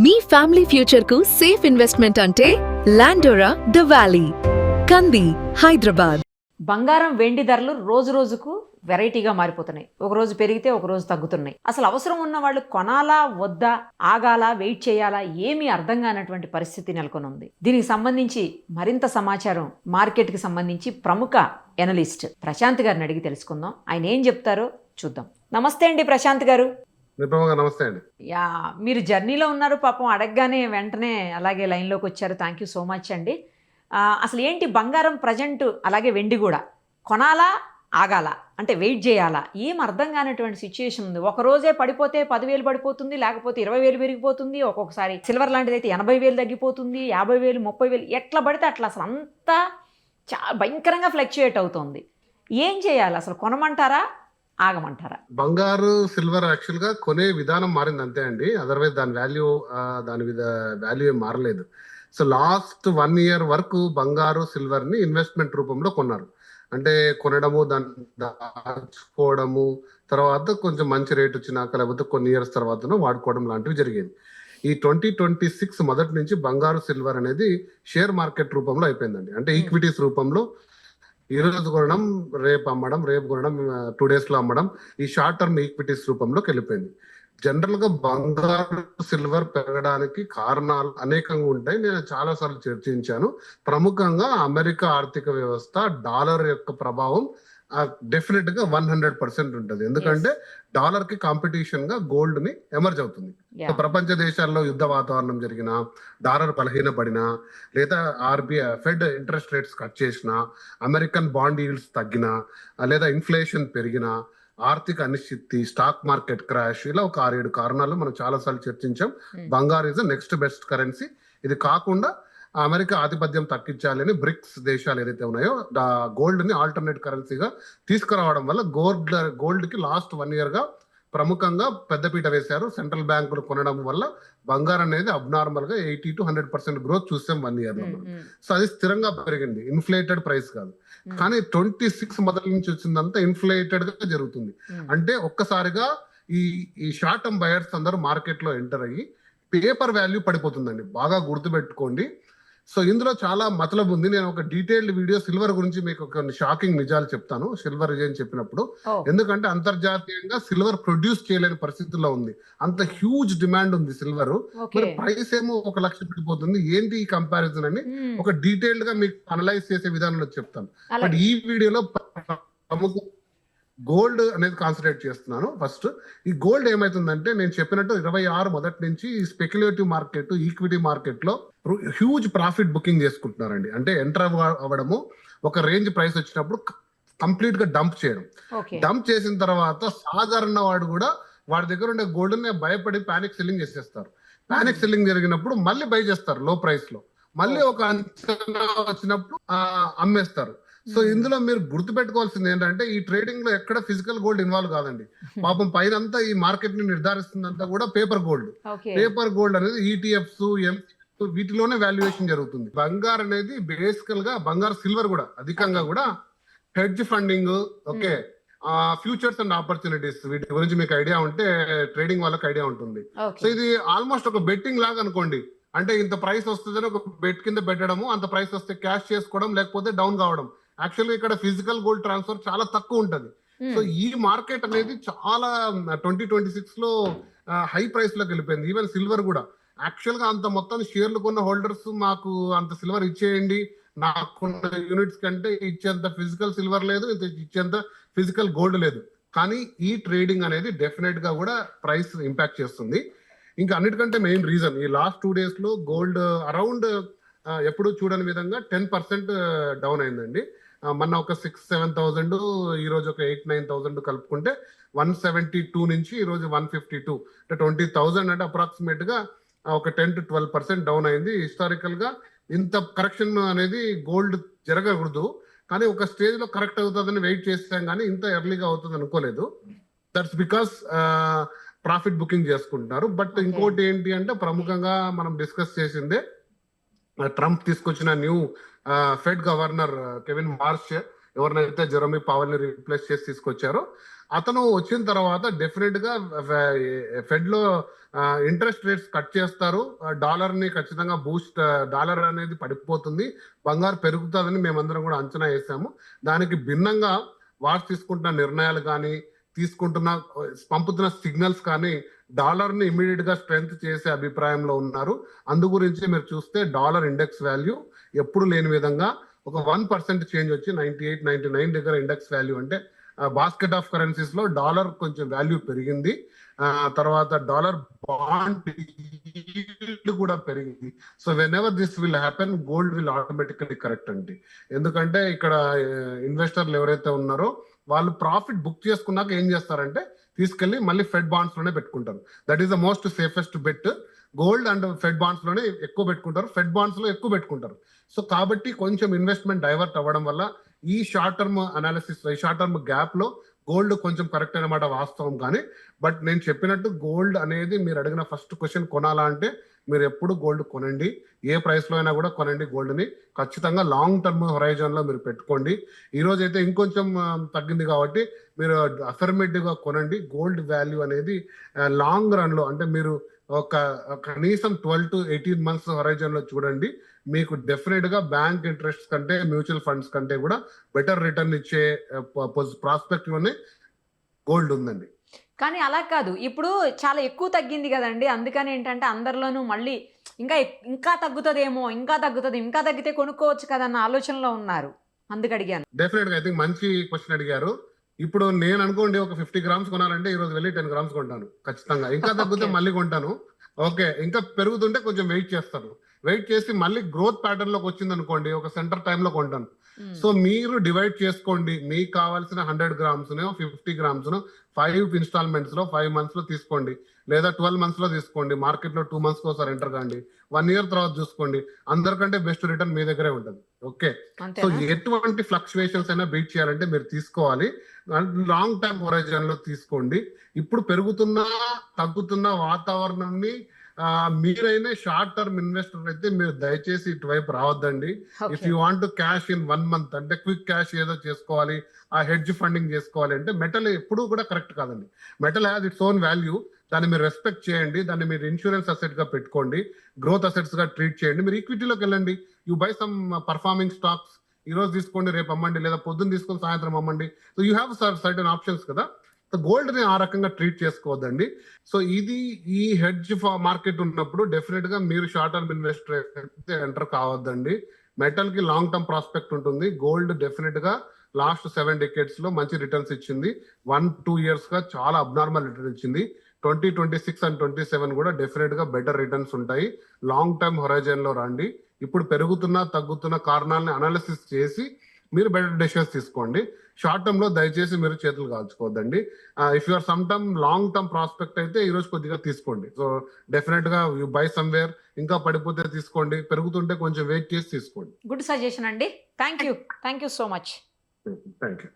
మీ family future కు safe investment అంటే లాండోరా the valley, కంది, హైదరాబాద్. బంగారం వెండి ధరలు రోజు రోజుకు వెరైటీగా మారిపోతున్నాయి. ఒక రోజు పెరిగితే ఒక రోజు తగ్గుతున్నాయి. అసలు అవసరం ఉన్న వాళ్ళు కొనాలా వద్దా, ఆగాలా, వెయిట్ చేయాలా, ఏమీ అర్థం కానటువంటి పరిస్థితి నెలకొని ఉంది. దీనికి సంబంధించి మరింత సమాచారం మార్కెట్కి సంబంధించి ప్రముఖ ఎనలిస్ట్ ప్రశాంత్ గారిని అడిగి తెలుసుకుందాం. ఆయన ఏం చెప్తారో చూద్దాం. నమస్తే అండి ప్రశాంత్ గారు. నమస్తే అండి. మీరు జర్నీలో ఉన్నారు, పాపం అడగగానే వెంటనే అలాగే లైన్లోకి వచ్చారు. థ్యాంక్ యూ సో మచ్ అండి. అసలు ఏంటి బంగారం ప్రజెంట్, అలాగే వెండి కూడా కొనాలా ఆగాల అంటే వెయిట్ చేయాలా, ఏం అర్థం కానటువంటి సిచ్యుయేషన్ ఉంది. ఒక రోజే పడిపోతే 10,000 పడిపోతుంది, లేకపోతే 20,000 పెరిగిపోతుంది. ఒక్కొక్కసారి సిల్వర్ లాంటిది అయితే 80,000 తగ్గిపోతుంది, 50,000, 30,000 ఎట్లా పడితే అట్లా. అసలు అంతా భయంకరంగా ఫ్లక్చుయేట్ అవుతుంది. ఏం చేయాలి అసలు? కొనమంటారా ఆగమంటారా? బంగారు సిల్వర్ యాక్చువల్ గా కొనే విధానం మారింది అంతే అండి. అదర్వైజ్ దాని వాల్యూ ఏం మారలేదు. సో లాస్ట్ 1 year వరకు బంగారు సిల్వర్ ని ఇన్వెస్ట్మెంట్ రూపంలో కొన్నారు. అంటే కొనడము, దాన్ని దాచుకోవడము, తర్వాత కొంచెం మంచి రేట్ వచ్చినాక లేకపోతే కొన్ని ఇయర్స్ తర్వాత వాడుకోవడం లాంటివి జరిగేది. ఈ 2026 మొదటి నుంచి బంగారు సిల్వర్ అనేది షేర్ మార్కెట్ రూపంలో అయిపోయిందండి. అంటే ఈక్విటీస్ రూపంలో ఈ రోజు కొనడం, రేపు అమ్మడం, రేపు కొనడం, 2 days లో అమ్మడం, ఈ షార్ట్ టర్మ్ ఈక్విటీస్ రూపంలోకి వెళ్ళిపోయింది. జనరల్ గా బంగారు సిల్వర్ పెరగడానికి కారణాలు అనేకంగా ఉంటాయి. నేను చాలా సార్లు చర్చించాను. ప్రముఖంగా అమెరికా ఆర్థిక వ్యవస్థ, డాలర్ యొక్క ప్రభావం డెఫినెట్ గా 100% ఉంటుంది. ఎందుకంటే డాలర్ కి కాంపిటీషన్ గా గోల్డ్ ని ఎమర్జ్ అవుతుంది. ప్రపంచ దేశాల్లో యుద్ధ వాతావరణం జరిగినా, డాలర్ బలహీనపడినా, లేదా ఫెడ్ ఇంట్రెస్ట్ రేట్స్ కట్ చేసినా, అమెరికన్ బాండ్ ఈల్డ్స్ తగ్గినా, లేదా ఇన్ఫ్లేషన్ పెరిగినా, ఆర్థిక అనిశ్చితి, స్టాక్ మార్కెట్ క్రాష్, ఇలా ఒక 6-7 కారణాలు మనం చాలా సార్లు చర్చించాం. బంగారు is the next best currency. ఇది కాకుండా అమెరికా ఆధిపత్యం తగ్గించాలని బ్రిక్స్ దేశాలు ఏదైతే ఉన్నాయో గోల్డ్ ని ఆల్టర్నేట్ కరెన్సీగా తీసుకురావడం వల్ల గోల్డ్ కి లాస్ట్ 1 year గా ప్రముఖంగా పెద్దపీట వేశారు. సెంట్రల్ బ్యాంకులు కొనడం వల్ల బంగారం అనేది అబ్నార్మల్ గా 80 to 100% గ్రోత్ చూసాం 1 year లో. సో అది స్థిరంగా పెరిగింది, ఇన్ఫ్లేటెడ్ ప్రైస్ కాదు. కానీ 26 మొదటి నుంచి వచ్చిందంతా ఇన్ఫ్లేటెడ్ గా జరుగుతుంది. అంటే ఒక్కసారిగా ఈ షార్ట్ టర్మ్ బయర్స్ అందరూ మార్కెట్ లో ఎంటర్ అయ్యి పేపర్ వాల్యూ పడిపోతుందండి. బాగా గుర్తుపెట్టుకోండి. సో ఇందులో చాలా మతలబు ఉంది. నేను ఒక డీటెయిల్డ్ వీడియో సిల్వర్ గురించి మీకు కొన్ని షాకింగ్ నిజాలు చెప్తాను సిల్వర్ అని చెప్పినప్పుడు. ఎందుకంటే అంతర్జాతీయంగా సిల్వర్ ప్రొడ్యూస్ చేయలేని పరిస్థితుల్లో ఉంది. అంత హ్యూజ్ డిమాండ్ ఉంది సిల్వర్. మరి ప్రైస్ ఏమో 1 లక్ష పడిపోతుంది. ఏంటి ఈ కంపారిజన్ అని ఒక డీటెయిల్డ్ గా మీకు అనలైజ్ చేసే విధానంలో చెప్తాను. బట్ ఈ వీడియోలో ప్రముఖ గోల్డ్ అనేది కాన్సన్ట్రేట్ చేస్తున్నాను. ఫస్ట్ ఈ గోల్డ్ ఏమైతుందంటే, నేను చెప్పినట్టు 26 మొదటి నుంచి స్పెక్యులేటివ్ మార్కెట్, ఈక్విటీ మార్కెట్ లో హ్యూజ్ ప్రాఫిట్ బుకింగ్ చేసుకుంటున్నారండి. అంటే ఎంటర్ అవ్వడము, ఒక రేంజ్ ప్రైస్ వచ్చినప్పుడు కంప్లీట్ గా డంప్ చేయడం. డంప్ చేసిన తర్వాత సాధారణ వాడు కూడా వాడి దగ్గర ఉండే గోల్డ్ ని భయపడి పానిక్ సెల్లింగ్ చేసేస్తారు. పానిక్ సెల్లింగ్ జరిగినప్పుడు మళ్ళీ బై చేస్తారు లో ప్రైస్ లో. మళ్ళీ ఒక అంచనా వచ్చినప్పుడు అమ్మేస్తారు. సో ఇందులో మీరు గుర్తుపెట్టుకోవాల్సింది ఏంటంటే, ఈ ట్రేడింగ్ లో ఎక్కడ ఫిజికల్ గోల్డ్ ఇన్వాల్వ్ కాదండి. పాపం పైనంతా ఈ మార్కెట్ ని నిర్ధారిస్తుందంతా కూడా పేపర్ గోల్డ్. పేపర్ గోల్డ్ అనేది ఈటీఎఫ్స్, వీటిలోనే వాల్యుయేషన్ జరుగుతుంది. బంగారు అనేది బేసికల్ గా, బంగారు సిల్వర్ కూడా అధికంగా కూడా hedge funding, okay, futures and opportunities, వీటి గురించి మీకు ఐడియా ఉంటే ట్రేడింగ్ వాళ్ళకి ఐడియా ఉంటుంది. సో ఇది ఆల్మోస్ట్ ఒక బెట్టింగ్ లాగా అనుకోండి. అంటే ఇంత ప్రైస్ వస్తుందని ఒక బెట్ కింద పెట్టడము, అంత ప్రైస్ వస్తే క్యాష్ చేసుకోవడం, లేకపోతే డౌన్ కావడం. యాక్చువల్గా ఇక్కడ ఫిజికల్ గోల్డ్ ట్రాన్స్ఫర్ చాలా తక్కువ ఉంటది. సో ఈ మార్కెట్ అనేది చాలా 2026 లో హై ప్రైస్ లోకి వెళ్ళిపోయింది. ఈవెన్ సిల్వర్ కూడా యాక్చువల్ గా అంత మొత్తం షేర్లు కొన్న హోల్డర్స్ మాకు అంత సిల్వర్ ఇచ్చేయండి, నాకున్న యూనిట్స్ కంటే ఇచ్చేంత ఫిజికల్ సిల్వర్ లేదు, ఇచ్చేంత ఫిజికల్ గోల్డ్ లేదు. కానీ ఈ ట్రేడింగ్ అనేది డెఫినెట్ గా కూడా ప్రైస్ ఇంపాక్ట్ చేస్తుంది. ఇంకా అన్నిటికంటే మెయిన్ రీజన్, ఈ లాస్ట్ 2 days లో గోల్డ్ అరౌండ్ ఎప్పుడు చూడని విధంగా 10% డౌన్ అయిందండి. మొన్న ఒక 6-7,000, ఈ రోజు ఒక 8-9,000 కలుపుకుంటే 172 నుంచి ఈ రోజు 152, అంటే 20,000, అంటే అప్రాక్సిమేట్ గా ఒక 10 to 12% డౌన్ అయింది. హిస్టారికల్ గా ఇంత కరెక్షన్ అనేది గోల్డ్ జరగకూడదు, కానీ ఒక స్టేజ్ లో కరెక్ట్ అవుతుందని వెయిట్ చేస్తాం, కానీ ఇంత ఎర్లీగా అవుతుంది అనుకోలేదు. దట్స్ బికాస్ ప్రాఫిట్ బుకింగ్ చేసుకుంటున్నారు. బట్ ఇంకోటి ఏంటి అంటే, ప్రముఖంగా మనం డిస్కస్ చేసిందే, ట్రంప్ తీసుకొచ్చిన new fed governor Kevin Marsh ఎవరినైతే జెరోమీ పవల్ ని రీప్లేస్ చేసి తీసుకొచ్చారో అతను వచ్చిన తర్వాత డెఫినెట్ గా ఫెడ్ లో ఇంట్రెస్ట్ రేట్స్ కట్ చేస్తారు, డాలర్ ని ఖచ్చితంగా బూస్ట్, డాలర్ అనేది పడిపోతుంది, బంగారు పెరుగుతుందని మేమందరం కూడా అంచనా వేసాము. దానికి భిన్నంగా వారు తీసుకుంటున్న నిర్ణయాలు కానీ పంపుతున్న సిగ్నల్స్ కానీ డాలర్ ని ఇమీడియట్ గా స్ట్రెంగ్త్ చేసే అభిప్రాయంలో ఉన్నారు. అందు గురించి మీరు చూస్తే డాలర్ ఇండెక్స్ వాల్యూ ఎప్పుడు లేని విధంగా ఒక 1% చేంజ్ వచ్చి 98, 99 దగ్గర ఇండెక్స్ వాల్యూ అంటే బాస్కెట్ ఆఫ్ కరెన్సీస్ లో డాలర్ కొంచెం వాల్యూ పెరిగింది. తర్వాత డాలర్ బాండ్ కూడా పెరిగింది. So when ever this will happen gold will automatically correct అండి. ఎందుకంటే ఇక్కడ ఇన్వెస్టర్లు ఎవరైతే ఉన్నారో వాళ్ళు ప్రాఫిట్ బుక్ చేసుకున్నాక ఏం చేస్తారంటే తీసుకెళ్లి మళ్ళీ ఫెడ్ బాండ్స్ లోనే పెట్టుకుంటారు. That is the most safest bet. Gold and Fed bonds లోనే ఎక్కువ పెట్టుకుంటారు, ఫెడ్ బాండ్స్ లో ఎక్కువ పెట్టుకుంటారు. సో కాబట్టి కొంచెం ఇన్వెస్ట్మెంట్ డైవర్ట్ అవ్వడం వల్ల ఈ షార్ట్ టర్మ్ అనాలిసిస్, ఈ షార్ట్ టర్మ్ గ్యాప్ లో గోల్డ్ కొంచెం కరెక్ట్ అనమాట, వాస్తవం. కానీ బట్ నేను చెప్పినట్టు గోల్డ్ అనేది మీరు అడిగిన ఫస్ట్ క్వశ్చన్ కొనాలా అంటే మీరు ఎప్పుడు గోల్డ్ కొనండి, ఏ ప్రైస్ లో అయినా కూడా కొనండి. గోల్డ్ ని ఖచ్చితంగా లాంగ్ టర్మ్ హొరైజన్ లో మీరు పెట్టుకోండి. ఈ రోజు అయితే ఇంకొంచెం తగ్గింది కాబట్టి మీరు అఫర్మేటివ్ గా కొనండి. గోల్డ్ వాల్యూ అనేది లాంగ్ రన్ లో అంటే మీరు ఒక కనీసం 12 to 18 months హొరైజన్ లో చూడండి. మీకు డెఫినెట్ గా బ్యాంక్ ఇంట్రెస్ట్ కంటే మ్యూచువల్ ఫండ్స్ కంటే కూడా బెటర్ రిటర్న్ ఇచ్చే ప్రాస్పెక్ట్ లోనే గోల్డ్ ఉందండి. కానీ అలా కాదు, ఇప్పుడు చాలా ఎక్కువ తగ్గింది కదండి, అందుకని ఏంటంటే అందరిలోనూ మళ్ళీ ఇంకా తగ్గుతుందేమో, ఇంకా తగ్గితే కొనుక్కోవచ్చు కదా అన్న ఆలోచనలో ఉన్నారు, అందుకు అడిగాను. డెఫినెట్ గా ఐ థింక్ మంచి క్వశ్చన్ అడిగారు. ఇప్పుడు నేను అనుకోండి ఒక 50 grams కొనాలంటే ఈ రోజు వెళ్ళి 10 grams కొంటాను ఖచ్చితంగా. ఇంకా తగ్గితే మళ్ళీ కొంటాను. ఓకే, ఇంకా పెరుగుతుంటే కొంచెం వెయిట్ చేస్తాను. వెయిట్ చేసి మళ్ళీ గ్రోత్ ప్యాటర్న్ లోకి వచ్చింది అనుకోండి ఒక సెంటర్ టైమ్ లో కొంటాను. సో మీరు డివైడ్ చేసుకోండి, మీకు కావాల్సిన 100 grams 50 grams 5 ఇన్స్టాల్మెంట్స్ లో 5 months లో తీసుకోండి, లేదా 12 months లో తీసుకోండి. మార్కెట్ లో 2 months ఒకసారి ఎంటర్ కాండి, 1 year తర్వాత చూసుకోండి. అందరికంటే బెస్ట్ రిటర్న్ మీ దగ్గరే ఉంటుంది. ఓకే, సో ఎటువంటి ఫ్లక్చువేషన్స్ అయినా బీట్ చేయాలంటే మీరు తీసుకోవాలి, లాంగ్ టర్మ్ హొరైజన్ లో తీసుకోండి. ఇప్పుడు పెరుగుతున్న తగ్గుతున్న వాతావరణాన్ని మీరైనా షార్ట్ టర్మ్ ఇన్వెస్టర్ అయితే మీరు దయచేసి ఇటువైపు రావద్దండి. If you want to cash in 1 month అంటే క్విక్ క్యాష్ ఏదో చేసుకోవాలి, ఆ హెడ్జ్ ఫండింగ్ చేసుకోవాలి అంటే మెటల్ ఎప్పుడూ కూడా కరెక్ట్ కాదండి. Metal has its own value, దాన్ని మీరు రెస్పెక్ట్ చేయండి, దాన్ని మీరు ఇన్సూరెన్స్ అసెట్ గా పెట్టుకోండి, గ్రోత్ అసెట్స్ గా ట్రీట్ చేయండి. మీరు ఈక్విటీలోకి వెళ్ళండి, you buy some performing stocks, ఈ రోజు తీసుకోండి రేపు అమ్మండి, లేదా పొద్దున్న తీసుకొని సాయంత్రం అమ్మండి. So you have certain options కదా. గోల్డ్ ని ఆ రకంగా ట్రీట్ చేసుకోవద్దండి. సో ఇది ఈ హెడ్జ్ మార్కెట్ ఉన్నప్పుడు డెఫినెట్ గా మీరు షార్ట్ టర్మ్ ఇన్వెస్టర్ అయితే ఎంటర్ కావద్దండి. మెటల్ కి లాంగ్ టర్మ్ ప్రాస్పెక్ట్ ఉంటుంది. గోల్డ్ డెఫినెట్ గా లాస్ట్ 7 decades లో మంచి రిటర్న్స్ ఇచ్చింది. 1-2 years గా చాలా అబ్నార్మల్ రిటర్న్ ఇచ్చింది. 2026 and 27 కూడా డెఫినెట్ గా బెటర్ రిటర్న్స్ ఉంటాయి. లాంగ్ టర్మ్ హొరైజన్ లో రండి. ఇప్పుడు పెరుగుతున్న తగ్గుతున్న కారణాలను అనాలిసిస్ చేసి మీరు బెటర్ డెసిషన్స్ తీసుకోండి. షార్ట్ టర్మ్ లో దయచేసి మీరు చేతులు కాల్చుకోవద్దండి. If you're some term long term prospect అయితే ఈ రోజు కొద్దిగా తీసుకోండి. సో డెఫినెట్ గా యూ బై సమ్వేర్, ఇంకా పడిపోతే తీసుకోండి, పెరుగుతుంటే కొంచెం వెయిట్ చేసి తీసుకోండి. గుడ్ సజెషన్ అండి, thank you so much. Thank you.